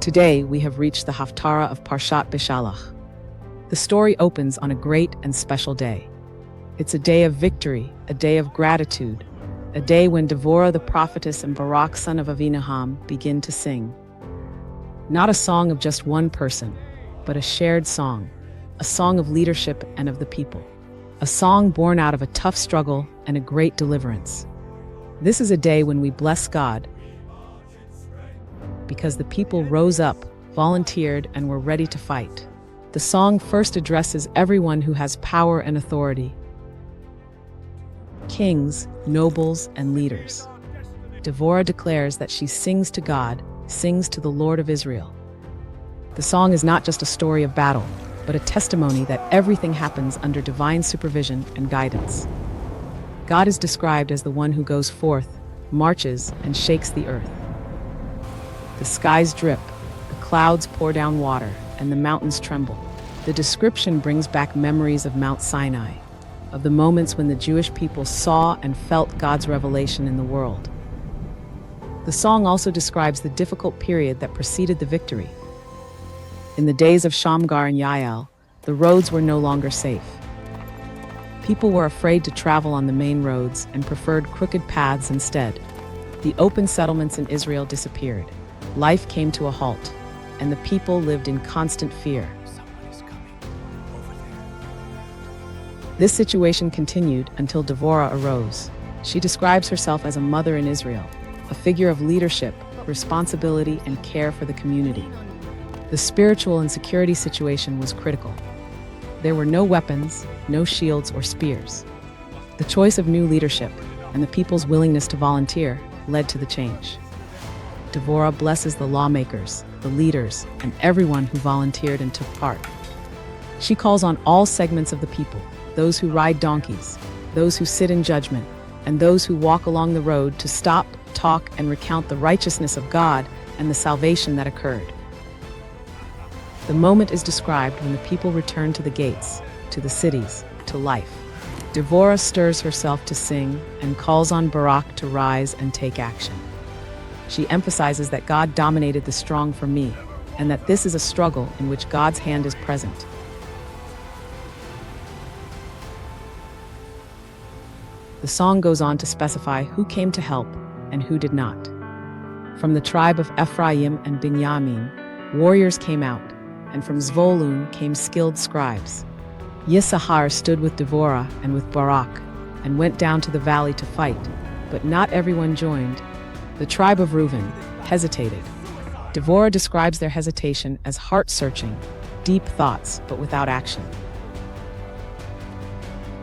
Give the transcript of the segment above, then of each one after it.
Today, we have reached the Haftarah of Parshat Beshalach. The story opens on a great and special day. It's a day of victory, a day of gratitude, a day when Devorah the prophetess and Barak son of Avinoam begin to sing. Not a song of just one person, but a shared song, a song of leadership and of the people, a song born out of a tough struggle and a great deliverance. This is a day when we bless God, because the people rose up, volunteered, and were ready to fight. The song first addresses everyone who has power and authority: kings, nobles, and leaders. Devorah declares that she sings to God, sings to the Lord of Israel. The song is not just a story of battle, but a testimony that everything happens under divine supervision and guidance. God is described as the one who goes forth, marches, and shakes the earth. The skies drip, the clouds pour down water, and the mountains tremble. The description brings back memories of Mount Sinai, of the moments when the Jewish people saw and felt God's revelation in the world. The song also describes the difficult period that preceded the victory. In the days of Shamgar and Yael, the roads were no longer safe. People were afraid to travel on the main roads and preferred crooked paths instead. The open settlements in Israel disappeared. Life came to a halt, and the people lived in constant fear. This situation continued until Devorah arose. She describes herself as a mother in Israel, a figure of leadership, responsibility, and care for the community. The spiritual and security situation was critical. There were no weapons, no shields or spears. The choice of new leadership and the people's willingness to volunteer led to the change. Devorah blesses the lawmakers, the leaders, and everyone who volunteered and took part. She calls on all segments of the people, those who ride donkeys, those who sit in judgment, and those who walk along the road, to stop, talk, and recount the righteousness of God and the salvation that occurred. The moment is described when the people return to the gates, to the cities, to life. Devorah stirs herself to sing and calls on Barak to rise and take action. She emphasizes that God dominated the strong for me, and that this is a struggle in which God's hand is present. The song goes on to specify who came to help and who did not. From the tribe of Ephraim and Binyamin, warriors came out, and from Zvolun came skilled scribes. Yisahar stood with Devorah and with Barak, and went down to the valley to fight, but not everyone joined. The tribe of Reuben hesitated. Devorah describes their hesitation as heart-searching, deep thoughts, but without action.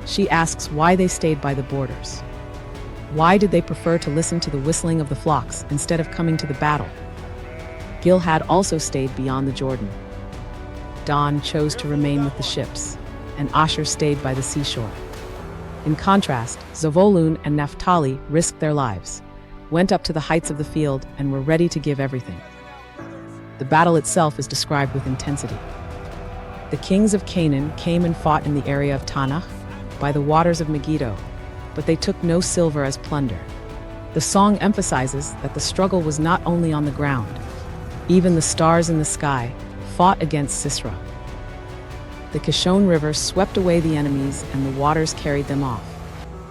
She asks why they stayed by the borders. Why did they prefer to listen to the whistling of the flocks instead of coming to the battle? Gilhad also stayed beyond the Jordan. Dan chose to remain with the ships, and Asher stayed by the seashore. In contrast, Zvolun and Naphtali risked their lives, went up to the heights of the field, and were ready to give everything. The battle itself is described with intensity. The kings of Canaan came and fought in the area of Tanach, by the waters of Megiddo, but they took no silver as plunder. The song emphasizes that the struggle was not only on the ground. Even the stars in the sky fought against Sisera. The Kishon River swept away the enemies, and the waters carried them off.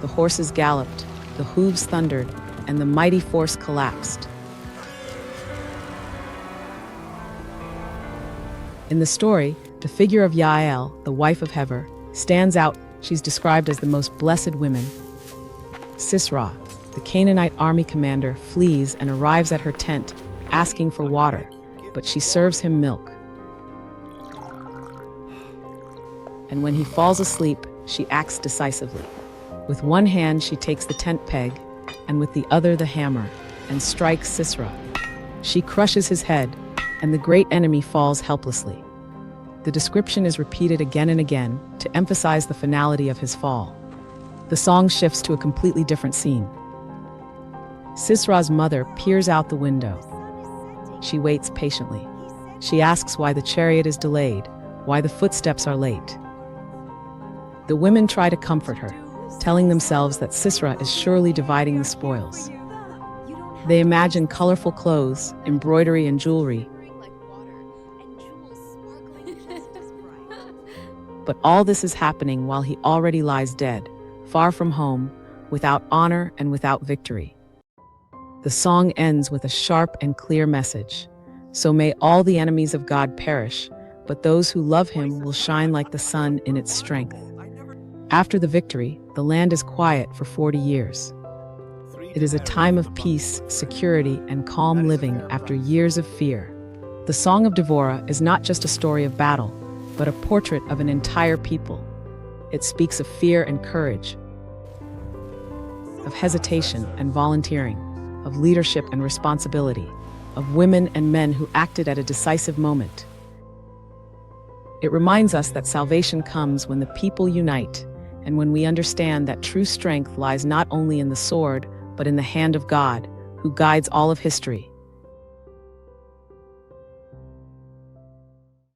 The horses galloped, the hooves thundered, and the mighty force collapsed. In the story, the figure of Yael, the wife of Heber, stands out. She's described as the most blessed women. Sisera, the Canaanite army commander, flees and arrives at her tent, asking for water, but she serves him milk. And when he falls asleep, she acts decisively. With one hand, she takes the tent peg, and with the other the hammer, and strikes Sisera. She crushes his head, and the great enemy falls helplessly. The description is repeated again and again to emphasize the finality of his fall. The song shifts to a completely different scene. Sisera's mother peers out the window. She waits patiently. She asks why the chariot is delayed, why the footsteps are late. The women try to comfort her, telling themselves that Sisera is surely dividing the spoils. They imagine colorful clothes, embroidery, and jewelry, But all this is happening while he already lies dead, far from home, without honor and without victory. The song ends with a sharp and clear message. So may all the enemies of God perish, but those who love him will shine like the sun in its strength. After the victory, the land is quiet for 40 years. It is a time of peace, security, and calm living after years of fear. The Song of Devorah is not just a story of battle, but a portrait of an entire people. It speaks of fear and courage, of hesitation and volunteering, of leadership and responsibility, of women and men who acted at a decisive moment. It reminds us that salvation comes when the people unite, and when we understand that true strength lies not only in the sword, but in the hand of God, who guides all of history.